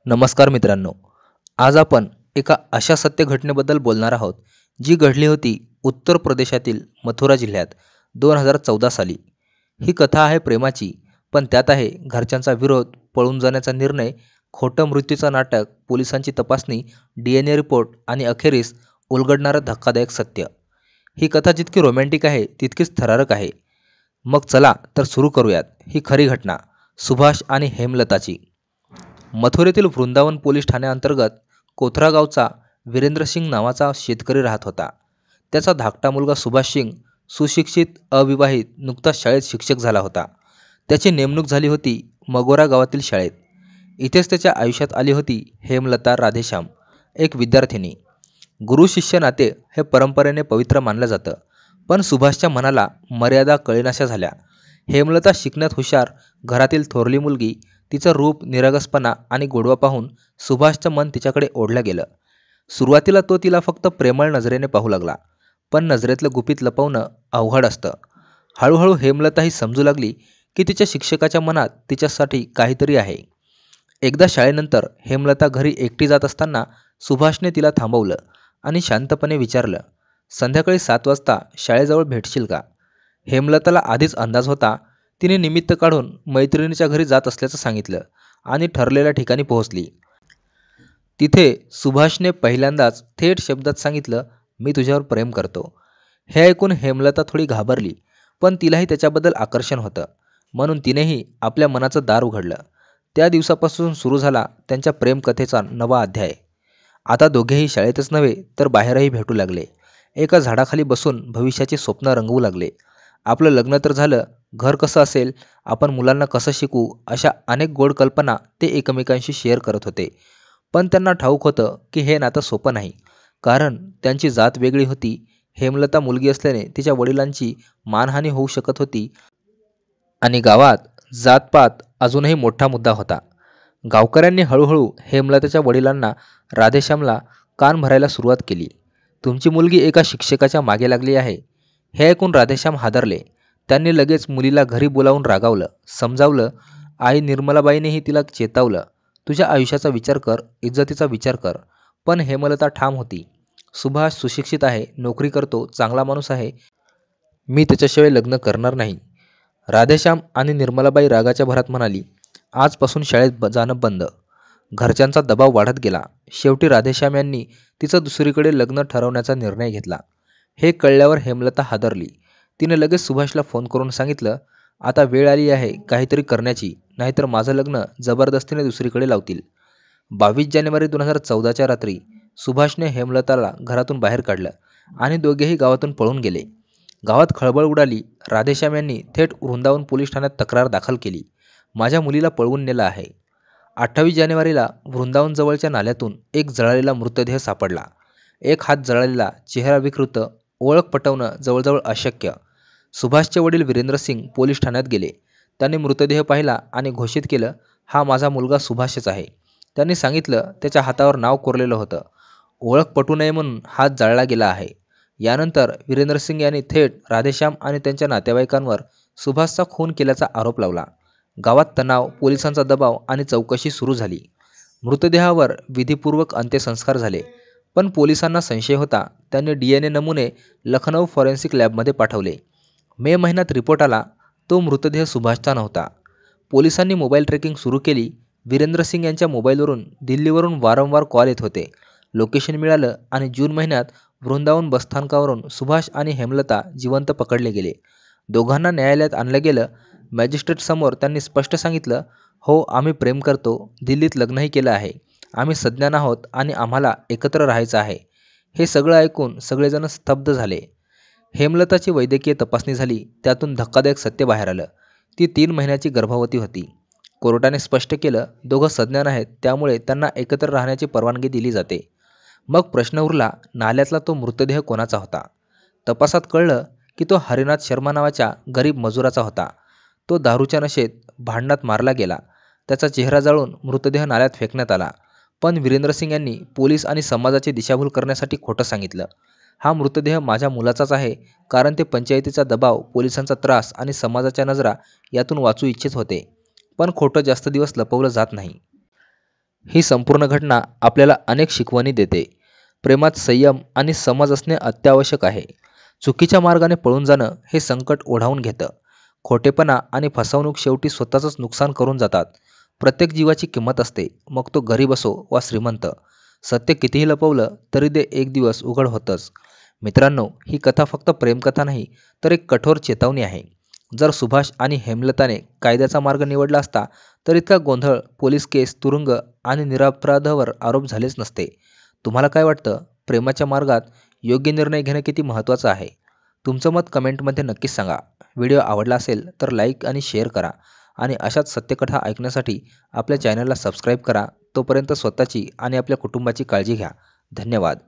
नमस्कार मित्रांनो, आज आपण एका अशा सत्य घटनेबद्दल बोलणार आहोत जी घडली होती उत्तर प्रदेशातील मथुरा जिल्ह्यात 2014 साली. ही कथा आहे प्रेमाची, पण त्यात आहे घरच्यांचा विरोध, पळून जाण्याचा निर्णय, खोटं मृत्यूचं नाटक, पोलिसांची तपासणी, DNA रिपोर्ट आणि अखेरीस उलगडणारं धक्कादायक सत्य. ही कथा जितकी रोमॅन्टिक आहे तितकीच थरारक आहे. मग चला तर सुरू करूयात ही खरी घटना सुभाष आणि हेमलताची. मथुरेतील वृंदावन पोलीस ठाण्याअंतर्गत कोथरा गावचा वीरेंद्र सिंग नावाचा शेतकरी राहत होता. त्याचा धाकटा मुलगा सुभाष सिंग सुशिक्षित, अविवाहित, नुकताच शाळेत शिक्षक झाला होता. त्याची नेमणूक झाली होती मगोरा गावातील शाळेत. इथेच त्याच्या आयुष्यात आली होती हेमलता राधेश्याम, एक विद्यार्थिनी. गुरु शिष्य नाते हे परंपरेने पवित्र मानलं जातं, पण सुभाषच्या मनाला मर्यादा कळेनाशा झाल्या. हेमलता शिकण्यात हुशार, घरातील थोरली मुलगी. तिचं रूप, निरागसपणा आणि गोडवा पाहून सुभाषचं मन तिच्याकडे ओढलं गेलं. सुरुवातीला तो तिला फक्त प्रेमळ नजरेने पाहू लागला, पण नजरेतलं गुपित लपवणं अवघड असतं. हळूहळू हेमलता ही समजू लागली की तिच्या शिक्षकाच्या मनात तिच्यासाठी काहीतरी आहे. एकदा शाळेनंतर हेमलता घरी एकटी जात असताना सुभाषने तिला थांबवलं आणि शांतपणे विचारलं, संध्याकाळी 7 वाजता शाळेजवळ भेटशील का? हेमलताला आधीच अंदाज होता. तिने निमित्त काढून मैत्रिणीच्या घरी जात असल्याचं सांगितलं आणि ठरलेल्या ठिकाणी पोहोचली. तिथे सुभाषने पहिल्यांदाच थेट शब्दात सांगितलं, मी तुझ्यावर प्रेम करतो. हे ऐकून हेमलता थोडी घाबरली, पण तिलाही त्याच्याबद्दल आकर्षण होतं, म्हणून तिनेही आपल्या मनाचं दार उघडलं. त्या दिवसापासून सुरू झाला त्यांच्या प्रेमकथेचा नवा अध्याय. आता दोघेही शाळेतच नव्हे तर बाहेरही भेटू लागले. एका झाडाखाली बसून भविष्याची स्वप्न रंगवू लागले. आपलं लग्न तर झालं, घर कसं असेल, आपण मुलांना कसं शिकू, अशा अनेक गोड कल्पना ते एकमेकांशी शेअर करत होते. पण त्यांना ठाऊक होतं की हे नातं सोपं नाही, कारण त्यांची जात वेगळी होती. हेमलता मुलगी असल्याने तिच्या वडिलांची मानहानी होऊ शकत होती आणि गावात जातपात अजूनही मोठा मुद्दा होता. गावकऱ्यांनी हळूहळू हेमलताच्या वडिलांना राधेश्यामला कान भरायला सुरुवात केली. तुमची मुलगी एका शिक्षकाच्या मागे लागली आहे. हे ऐकून राधेश्याम हादरले. त्यांनी लगेच मुलीला घरी बोलावून रागावलं, समजावलं. आई निर्मलाबाईनेही तिला चेतावलं, तुझ्या आयुष्याचा विचार कर, इज्जतीचा विचार कर. पण हेमलता ठाम होती. सुभाष सुशिक्षित आहे, नोकरी करतो, चांगला माणूस आहे, मी त्याच्याशिवाय लग्न करणार नाही. राधेश्याम आणि निर्मलाबाई रागाच्या भरात म्हणाली, आजपासून शाळेत जाणं बंद. घरच्यांचा दबाव वाढत गेला. शेवटी राधेश्याम यांनी तिचं दुसरीकडे लग्न ठरवण्याचा निर्णय घेतला. हे कळल्यावर हेमलता हादरली. तिने लगेच सुभाषला फोन करून सांगितलं, आता वेळ आली आहे काहीतरी करण्याची, नाहीतर माझं लग्न जबरदस्तीने दुसरीकडे लावतील. 22 जानेवारी 2014च्या रात्री सुभाषने हेमलताला घरातून बाहेर काढलं आणि दोघेही गावातून पळून गेले. गावात खळबळ उडाली. राधेश्याम यांनी थेट वृंदावन पोलीस ठाण्यात तक्रार दाखल केली. माझ्या मुलीला पळवून नेलं आहे. 28 जानेवारीला वृंदावन जवळच्या नाल्यातून एक जळालेला मृतदेह सापडला. एक हात जळालेला, चेहरा विकृत, ओळख पटवणं जवळजवळ अशक्य. सुभाषचे वडील वीरेंद्र सिंग पोलीस ठाण्यात गेले. त्यांनी मृतदेह पाहिला आणि घोषित केलं, हा माझा मुलगा सुभाषच आहे. त्यांनी सांगितलं, त्याच्या हातावर नाव कोरलेलं होतं. ओळख पटू नये म्हणून हात जाळला गेला आहे. यानंतर वीरेंद्र सिंग यांनी थेट राधेश्याम आणि त्यांच्या नातेवाईकांवर सुभाषचा खून केल्याचा आरोप लावला. गावात तणाव, पोलिसांचा दबाव आणि चौकशी सुरू झाली. मृतदेहावर विधिपूर्वक अंत्यसंस्कार झाले, पण पोलिसांना संशय होता. त्यांनी DNA नमुने लखनौ फॉरेन्सिक लॅबमध्ये पाठवले. मे महिन्यात रिपोर्ट आला, तो मृतदेह सुभाषचा नव्हता. पोलिसांनी मोबाईल ट्रेकिंग सुरू केली. वीरेंद्र सिंग यांच्या मोबाईलवरून दिल्लीवरून वारंवार कॉल येत होते. लोकेशन मिळालं आणि जून महिन्यात वृंदावन बसस्थानकावरून सुभाष आणि हेमलता जिवंत पकडले गेले. दोघांना न्यायालयात आणलं गेलं. मॅजिस्ट्रेटसमोर त्यांनी स्पष्ट सांगितलं, हो, आम्ही प्रेम करतो, दिल्लीत लग्नही केलं आहे, आम्ही सज्ञान आहोत आणि आम्हाला एकत्र राहायचं आहे. हे सगळं ऐकून सगळेजण स्तब्ध झाले. हेमलताची वैद्यकीय तपासणी झाली. त्यातून धक्कादायक सत्य बाहेर आलं. ती 3 महिन्याची गर्भवती होती. कोर्टाने स्पष्ट केलं, दोघं सज्ञान आहेत, त्यामुळे त्यांना एकत्र राहण्याची परवानगी दिली जाते. मग प्रश्न उरला, नाल्यातला तो मृतदेह कोणाचा होता? तपासात कळलं की तो हरिनाथ शर्मा नावाच्या गरीब मजुराचा होता. तो दारूच्या नशेत भांडणात मारला गेला. त्याचा चेहरा जाळून मृतदेह नाल्यात फेकण्यात आला. पण वीरेंद्र सिंग यांनी पोलीस आणि समाजाची दिशाभूल करण्यासाठी खोटं सांगितलं. हा मृतदेह माझ्या मुलाचाच आहे, कारण ते पंचायतीचा दबाव, पोलिसांचा त्रास आणि समाजाच्या नजरा यातून वाचू इच्छित होते. पण खोटं जास्त दिवस लपवलं जात नाही. ही संपूर्ण घटना आपल्याला अनेक शिकवणी देते. प्रेमात संयम आणि समज असणे अत्यावश्यक आहे. चुकीच्या मार्गाने पळून जाणं हे संकट ओढावून घेतं. खोटेपणा आणि फसवणूक शेवटी स्वतःचंच नुकसान करून जातात. प्रत्येक जीवाची किंमत असते, मग तो गरीब असो वा श्रीमंत. सत्य कितीही लपवलं तरी ते एक दिवस उघड होतंच. मित्रांनो, ही कथा फक्त प्रेमकथा नाही, तर एक कठोर चेतावणी आहे. जर सुभाष आणि हेमलताने कायद्याचा मार्ग निवडला असता तर इतका गोंधळ, पोलीस केस, तुरुंग आणि निरपराधावर आरोप झालेच नसते. तुम्हाला काय वाटतं? प्रेमाच्या मार्गात योग्य निर्णय घेणं किती महत्त्वाचं आहे? तुमचं मत कमेंटमध्ये नक्कीच सांगा. व्हिडिओ आवडला असेल तर लाईक आणि शेअर करा आणि अशाच सत्यकथा ऐकण्यासाठी आपल्या चॅनलला सबस्क्राईब करा. तोपर्यंत स्वतःची आणि आपल्या कुटुंबाची काळजी घ्या. धन्यवाद.